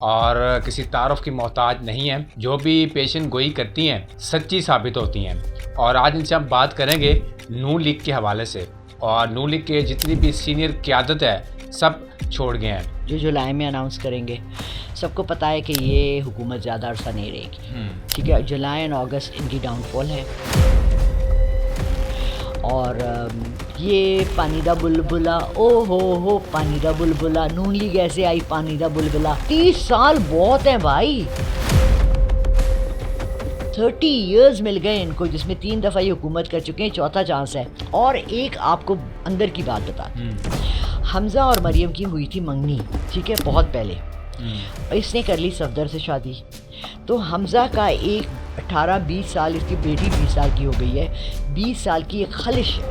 اور کسی تعارف کی محتاج نہیں ہیں. جو بھی پیشن گوئی کرتی ہیں سچی ثابت ہوتی ہیں. اور آج ان سے ہم بات کریں گے نون لیگ کے حوالے سے. اور نون لیگ کے جتنی بھی سینئر قیادت ہے سب چھوڑ گئے ہیں. جو جولائی میں اناؤنس کریں گے. سب کو پتہ ہے کہ یہ حکومت زیادہ عرصہ نہیں رہے گی. ٹھیک ہے, جولائی اور اگست ان کی ڈاؤن فال ہے. اور یہ پانی دا بلبلا, او ہو پانی دا بلبلا, نون لیگ ایسے آئی پانی دا بلبلا. 30 سال بہت ہیں بھائی, 30 ایئرز مل گئے ان کو, جس میں 3 دفعہ یہ حکومت کر چکے ہیں, چوتھا چانس ہے. اور ایک آپ کو اندر کی بات بتا دوں, حمزہ اور مریم کی ہوئی تھی منگنی, ٹھیک ہے, بہت پہلے. اس نے کر لی صفدر سے شادی. تو حمزہ کا ایک 18-20 سال, اس کی بیٹی 20 سال کی ہو گئی ہے, 20 سال کی ایک خلش ہے.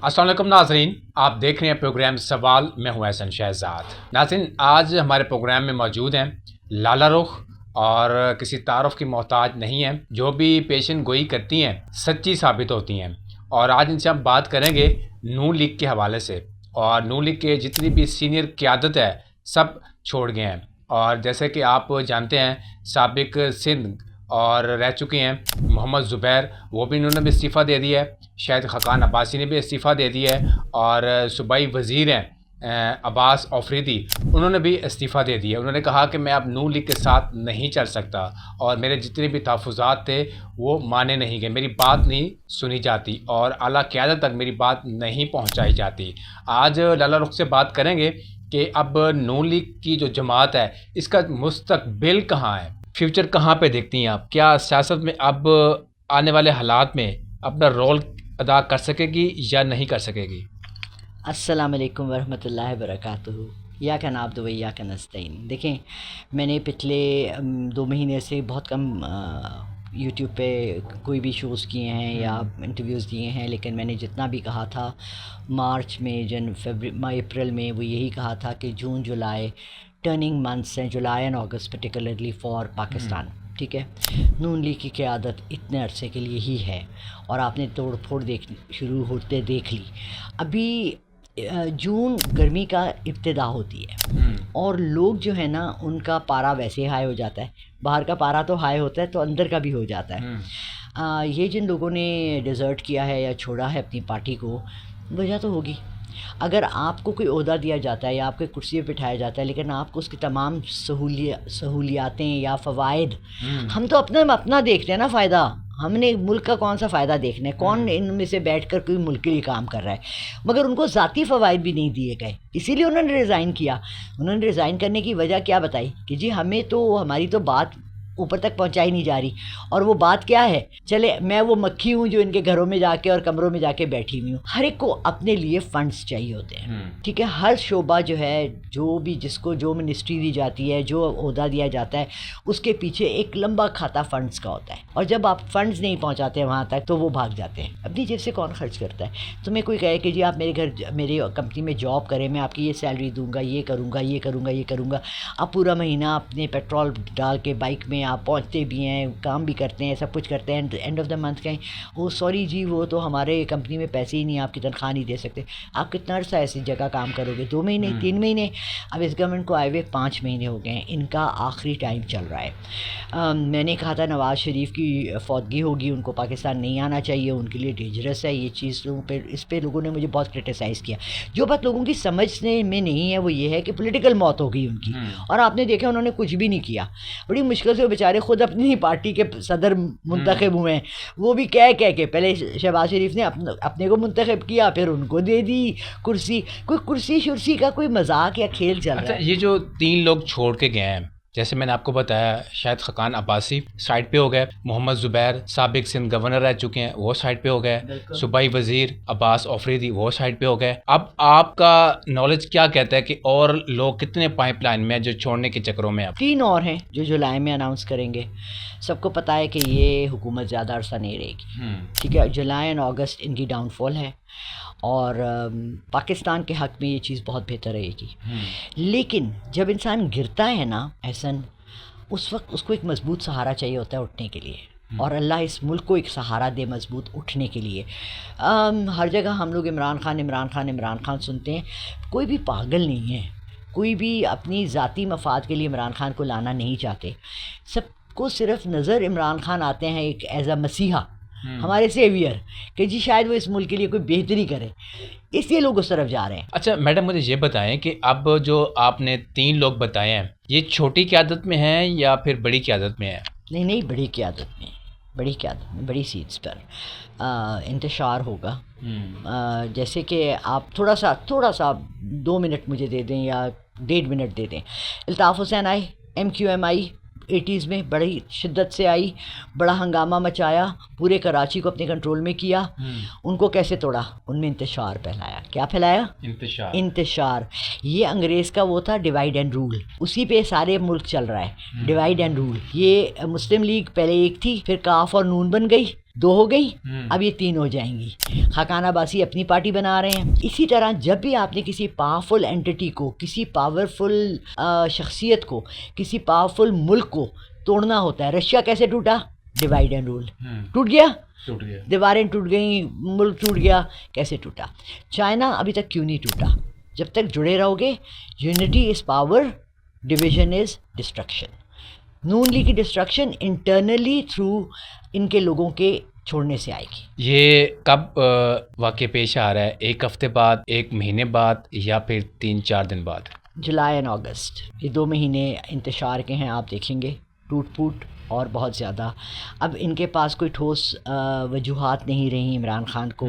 السلام علیکم ناظرین, آپ دیکھ رہے ہیں پروگرام سوال. میں ہوں احسن شہزاد. ناظرین, آج ہمارے پروگرام میں موجود ہیں لالا رخ, اور کسی تعارف کی محتاج نہیں ہیں. جو بھی پیشن گوئی کرتی ہیں سچی ثابت ہوتی ہیں. اور آج ان سے ہم بات کریں گے نون لیگ کے حوالے سے. اور نون لیگ کے جتنی بھی سینئر قیادت ہے سب چھوڑ گئے ہیں. اور جیسے کہ آپ جانتے ہیں سابق سندھ اور رہ چکے ہیں محمد زبیر, وہ بھی انہوں نے بھی استعفیٰ دے دیا ہے. شاہد خاقان عباسی نے بھی استعفیٰ دے دیا ہے. اور صوبائی وزیر ہیں عباس آفریدی, انہوں نے بھی استعفیٰ دے دیا. انہوں نے کہا کہ میں اب نون لیگ کے ساتھ نہیں چل سکتا, اور میرے جتنے بھی تحفظات تھے وہ مانے نہیں گئے, میری بات نہیں سنی جاتی, اور اعلیٰ قیادت تک میری بات نہیں پہنچائی جاتی. آج لالا رخ سے بات کریں گے کہ اب نون لیگ کی جو جماعت ہے اس کا مستقبل کہاں ہے, فیوچر کہاں پہ دیکھتی ہیں آپ. کیا سیاست میں اب آنے والے حالات میں اپنا رول ادا کر سکے گی یا نہیں کر سکے گی؟ السلام علیکم ورحمۃ اللہ وبرکاتہ. یا کا نعبد و یا کا نستعین. دیکھیں, میں نے پچھلے 2 مہینے سے بہت کم یوٹیوب پہ کوئی بھی شوز کیے ہیں یا انٹرویوز دیے ہیں, لیکن میں نے جتنا بھی کہا تھا مارچ میں, اپریل میں, وہ یہی کہا تھا کہ جون جولائی ٹرننگ منتھس ہیں, July and August particularly for Pakistan. ٹھیک ہے, نون لیگ کی قیادت اتنے عرصے کے لیے ہی ہے, اور آپ نے توڑ پھوڑ شروع ہوتے دیکھ لی. ابھی جون گرمی کا ابتدا ہوتی ہے, اور لوگ جو ہے نا ان کا پارا ویسے ہائی ہو جاتا ہے. باہر کا پارا تو ہائی ہوتا ہے تو اندر کا بھی ہو جاتا ہے. یہ جن لوگوں نے ڈیزرٹ کیا ہے یا چھوڑا ہے اپنی پارٹی کو, وجہ تو ہوگی. اگر آپ کو کوئی عہدہ دیا جاتا ہے یا آپ کو کرسی پہ بٹھایا جاتا ہے, لیکن آپ کو اس کی تمام سہولیاتیں یا فوائد, ہم تو اپنا دیکھتے ہیں نا فائدہ. ہم نے ملک کا کون سا فائدہ دیکھنا ہے, کون ان میں سے بیٹھ کر کوئی ملک کے لیے کام کر رہا ہے. مگر ان کو ذاتی فوائد بھی نہیں دیے گئے, اسی لیے انہوں نے ریزائن کیا. انہوں نے ریزائن کرنے کی وجہ کیا بتائی کہ جی ہمیں تو ہماری تو بات اوپر تک پہنچائی نہیں جا رہی. اور وہ بات کیا ہے, چلے میں وہ مکھی ہوں جو ان کے گھروں میں جا کے اور کمروں میں جا کے بیٹھی ہوئی ہوں. ہر ایک کو اپنے لیے فنڈز چاہیے ہوتے ہیں. ٹھیک ہے, ہر شعبہ جو ہے, جو بھی جس کو جو منسٹری دی جاتی ہے, جو عہدہ دیا جاتا ہے, اس کے پیچھے ایک لمبا کھاتا فنڈز کا ہوتا ہے. اور جب آپ فنڈز نہیں پہنچاتے وہاں تک تو وہ بھاگ جاتے ہیں. اپنی جیب سے کون خرچ کرتا ہے؟ تمہیں کوئی کہے کہ جی آپ میری کمپنی میں جاب کریں, میں آپ کی یہ سیلری دوں گا, یہ کروں گا, یہ کروں گا, یہ کروں گا. آپ پورا مہینہ اپنے پیٹرول ڈال کے بائک میں آپ پہنچتے بھی ہیں, کام بھی کرتے ہیں, سب کچھ کرتے ہیں. اینڈ آف دا منتھ کہیں وہ سوری جی وہ تو ہمارے کمپنی میں پیسے ہی نہیں, آپ کی تنخواہ نہیں دے سکتے. آپ کتنا عرصہ ایسی جگہ کام کرو گے؟ 2 مہینے, 3 مہینے. اب اس گورنمنٹ کو آئے ہوئے 5 مہینے ہو گئے ہیں, ان کا آخری ٹائم چل رہا ہے. میں نے کہا تھا نواز شریف کی فوتگی ہوگی, ان کو پاکستان نہیں آنا چاہیے, ان کے لیے ڈینجرس ہے یہ چیز. اس پہ لوگوں نے مجھے بہت کرٹیسائز کیا. جو بات لوگوں کی سمجھنے میں نہیں ہے وہ یہ ہے کہ پولیٹیکل موت ہو گئی ان کی, اور آپ نے دیکھا انہوں نے کچھ بھی نہیں کیا. بڑی مشکل سے وہ بیچارے خود اپنی پارٹی کے صدر منتخب ہوئے ہیں, وہ بھی کہہ کے پہلے شہباز شریف نے اپنے کو منتخب کیا, پھر ان کو دے دی کرسی. کوئی کرسی شرسی کا کوئی مذاق یا کھیل چل رہا ہے. یہ جو 3 لوگ چھوڑ کے گئے ہیں, جیسے میں نے آپ کو بتایا شاہد خاقان عباسی سائڈ پہ ہو گئے, محمد زبیر سابق سندھ گورنر رہ چکے ہیں وہ سائڈ پہ ہو گئے, صوبائی وزیر عباس آفریدی وہ سائڈ پہ ہو گئے. اب آپ کا نالج کیا کہتا ہے کہ اور لوگ کتنے پائپ لائن میں جو چھوڑنے کے چکروں میں؟ اب 3 اور ہیں جو جولائی میں اناؤنس کریں گے. سب کو پتہ ہے کہ یہ حکومت زیادہ عرصہ نہیں رہے گی. ٹھیک ہے, جولائی اور اگست ان کی ڈاؤن فال ہے, اور پاکستان کے حق میں یہ چیز بہت بہتر رہے گی. لیکن جب انسان گرتا ہے نا احسن, اس وقت اس کو ایک مضبوط سہارا چاہیے ہوتا ہے اٹھنے کے لیے. اور اللہ اس ملک کو ایک سہارا دے مضبوط اٹھنے کے لیے. ہر جگہ ہم لوگ عمران خان عمران خان عمران خان سنتے ہیں. کوئی بھی پاگل نہیں ہے, کوئی بھی اپنی ذاتی مفاد کے لیے عمران خان کو لانا نہیں چاہتے. سب کو صرف نظر عمران خان آتے ہیں ایک ایز اے مسیحا, ہمارے سیویئر, کہ جی شاید وہ اس ملک کے لیے کوئی بہتری کرے, اس لیے لوگ اس طرف جا رہے ہیں. اچھا میڈم, مجھے یہ بتائیں کہ اب جو آپ نے 3 لوگ بتائے ہیں, یہ چھوٹی قیادت میں ہیں یا پھر بڑی قیادت میں ہیں؟ نہیں, بڑی قیادت میں, بڑی قیادت میں, بڑی سیٹس پر انتشار ہوگا. جیسے کہ آپ تھوڑا سا 2 منٹ مجھے دے دیں یا 1.5 منٹ دے دیں. الطاف حسین آئے, MQM آئی 80s میں, بڑی شدت سے آئی, بڑا ہنگامہ مچایا, پورے کراچی کو اپنے کنٹرول میں کیا. ان کو کیسے توڑا؟ ان میں انتشار پھیلایا. کیا پھیلایا؟ انتشار. یہ انگریز کا وہ تھا ڈیوائڈ اینڈ رول, اسی پہ سارے ملک چل رہا ہے, ڈیوائڈ اینڈ رول. یہ مسلم لیگ پہلے ایک تھی, پھر کاف اور نون بن گئی, 2 ہو گئی, اب یہ 3 ہو جائیں گی. خاقان عباسی اپنی پارٹی بنا رہے ہیں. اسی طرح جب بھی آپ نے کسی پاورفل اینٹی کو, کسی پاورفل شخصیت کو, کسی پاورفل ملک کو توڑنا ہوتا ہے. رشیا کیسے ٹوٹا؟ Divide and rule. ٹوٹ گیا, دیواریں ٹوٹ گئیں, ملک ٹوٹ گیا. کیسے ٹوٹا؟ چائنا ابھی تک کیوں نہیں ٹوٹا؟ جب تک جڑے رہو گے. Unity is power, division is destruction. نون لیگ کی ڈسٹرکشن انٹرنلی تھرو ان کے لوگوں کے چھوڑنے سے آئے گی. یہ کب واقع پیش آ رہا ہے؟ 1 ہفتے بعد, 1 مہینے بعد, یا پھر 3-4 دن بعد؟ جولائی اور اگست, یہ 2 مہینے انتشار کے ہیں. آپ دیکھیں گے ٹوٹ پھوٹ اور بہت زیادہ. اب ان کے پاس کوئی ٹھوس وجوہات نہیں رہی عمران خان کو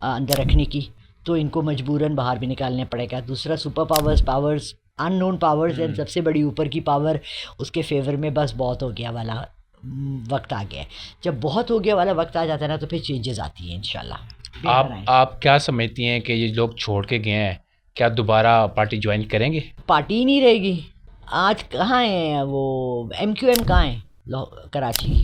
اندر رکھنے کی, تو ان کو مجبوراً باہر بھی نکالنے پڑے گا. دوسرا super powers in known powers ہیں, سب سے بڑی اوپر کی پاور, اس کے فیور میں بس بہت ہو گیا والا وقت آ گیا ہے. جب بہت ہو گیا والا وقت آ جاتا ہے نا, تو پھر چینجز آتی ہیں انشاءاللہ. آپ کیا سمجھتی ہیں کہ یہ لوگ چھوڑ کے گئے ہیں, کیا دوبارہ پارٹی جوائن کریں گے؟ پارٹی ہی نہیں رہے گی. آج کہاں ہیں وہ MQM کہاں ہیں؟ کراچی.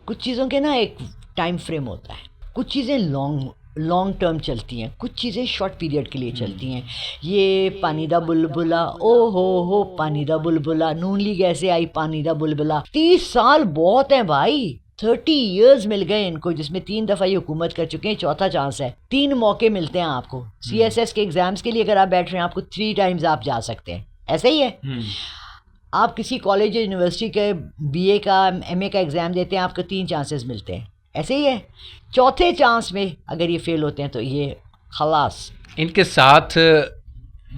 کچھ چیزوں کے نا ایک ٹائم فریم ہوتا ہے, کچھ چیزیں لانگ ٹرم چلتی ہیں, کچھ چیزیں شارٹ پیریڈ کے لیے چلتی ہیں. یہ پانی دا بلبلا, او ہو پانی دا بلبلا. نون لیگ ایسے آئی, پانی دا بلبلا. 30 سال بہت ہیں بھائی, 30 ایئرز مل گئے ان کو, جس میں 3 دفعہ یہ حکومت کر چکے ہیں. 4تھا چانس ہے. 3 موقع ملتے ہیں آپ کو. CSS کے ایگزامس کے لیے اگر آپ بیٹھ رہے ہیں, آپ کو 3 ٹائمز آپ جا سکتے ہیں. ایسا ہی ہے. آپ کسی کالج یا یونیورسٹی کے BA کا MA کا ایگزام دیتے ہیں, آپ کو 3 چانسز ملتے ہیں. ایسے ہی ہے. 4تھے چانس میں اگر یہ فیل ہوتے ہیں تو یہ خلاص. ان کے ساتھ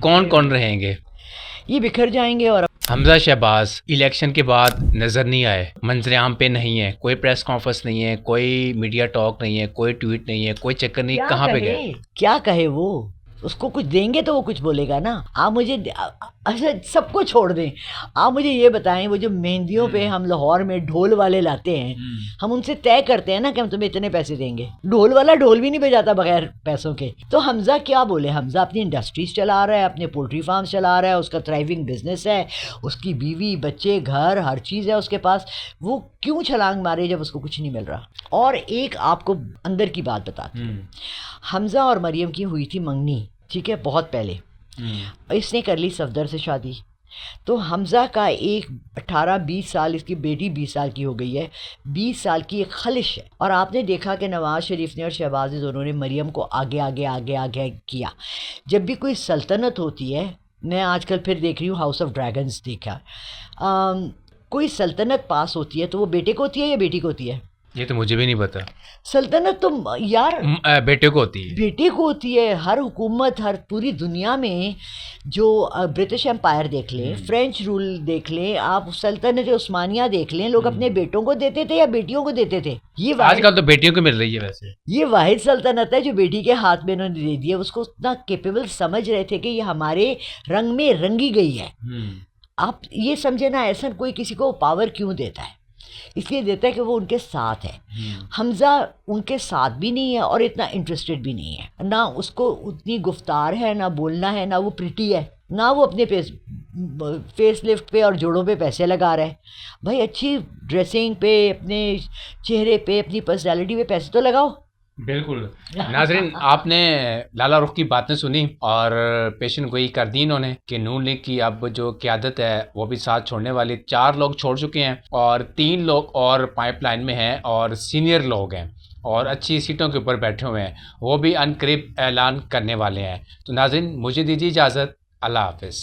کون کون رہیں گے؟ یہ بکھر جائیں گے. اور حمزہ شہباز الیکشن کے بعد نظر نہیں آئے, منظر عام پہ نہیں ہے, کوئی پریس کانفرنس نہیں ہے, کوئی میڈیا ٹاک نہیں ہے, کوئی ٹویٹ نہیں ہے, کوئی چکر نہیں. کہاں پہ گئے؟ کیا کہے وہ؟ اس کو کچھ دیں گے تو وہ کچھ بولے گا نا. آپ مجھے سب کو چھوڑ دیں, آپ مجھے یہ بتائیں, وہ جو مہندیوں پہ ہم لاہور میں ڈھول والے لاتے ہیں, ہم ان سے طے کرتے ہیں نا کہ ہم تمہیں اتنے پیسے دیں گے. ڈھول والا ڈھول بھی نہیں بجاتا بغیر پیسوں کے. تو حمزہ کیا بولے؟ حمزہ اپنی انڈسٹریز چلا رہا ہے, اپنے پولٹری فارمز چلا رہا ہے, اس کا تھرائیونگ بزنس ہے, اس کی بیوی بچے گھر ہر چیز ہے اس کے پاس. وہ کیوں چھلانگ مارے جب اس کو کچھ نہیں مل رہا؟ اور ایک آپ کو اندر کی بات بتاتی ہوں. حمزہ اور مریم کی ہوئی تھی منگنی, ٹھیک ہے, بہت پہلے. اس نے کر لی صفدر سے شادی. تو حمزہ کا ایک 18-20 سال, اس کی بیٹی 20 سال کی ہو گئی ہے, 20 سال کی ایک خلش ہے. اور آپ نے دیکھا کہ نواز شریف نے اور شہباز نے دونوں نے مریم کو آگے آگے آگے آگے کیا. جب بھی کوئی سلطنت ہوتی ہے, میں آج کل پھر دیکھ رہی ہوں ہاؤس آف ڈریگنز دیکھا, کوئی سلطنت پاس ہوتی ہے تو وہ بیٹے کو ہوتی ہے یا بیٹی کو ہوتی ہے؟ یہ تو مجھے بھی نہیں پتا. سلطنت تو یار بیٹے کو ہوتی ہے. بیٹے کو ہوتی ہے. ہر حکومت, ہر پوری دنیا میں جو برٹش امپائر دیکھ لیں, فرینچ رول دیکھ لیں, آپ سلطنت عثمانیہ دیکھ لیں, لوگ اپنے بیٹوں کو دیتے تھے یا بیٹیوں کو دیتے تھے؟ یہ آج کل تو بیٹیوں کو مل رہی ہے. ویسے یہ واحد سلطنت ہے جو بیٹی کے ہاتھ میں انہوں نے دے دی ہے. اس کو اتنا کیپیبل سمجھ رہے تھے کہ یہ ہمارے رنگ میں رنگی گئی ہے. آپ یہ سمجھے نا, ایسا کوئی کسی کو پاور کیوں دیتا ہے؟ اس لیے دیتا ہے کہ وہ ان کے ساتھ ہے. حمزہ ان کے ساتھ بھی نہیں ہے اور اتنا انٹرسٹڈ بھی نہیں ہے. نہ اس کو اتنی گفتار ہے, نہ بولنا ہے, نہ وہ پریٹی ہے, نہ وہ اپنے فیس لفٹ پہ اور جوڑوں پہ پیسے لگا رہا ہے. بھائی اچھی ڈریسنگ پہ, اپنے چہرے پہ, اپنی پرسنالٹی پہ پیسے تو لگاؤ. بالکل ناظرین، آپ نے لالا رخ کی باتیں سنی اور پیشن گوئی کر دی انہوں نے کہ نون لیگ کی اب جو قیادت ہے وہ بھی ساتھ چھوڑنے والی. 4 لوگ چھوڑ چکے ہیں اور 3 لوگ اور پائپ لائن میں ہیں اور سینئر لوگ ہیں اور اچھی سیٹوں کے اوپر بیٹھے ہوئے ہیں، وہ بھی ان قریب اعلان کرنے والے ہیں. تو ناظرین مجھے دیجیے اجازت، اللہ حافظ.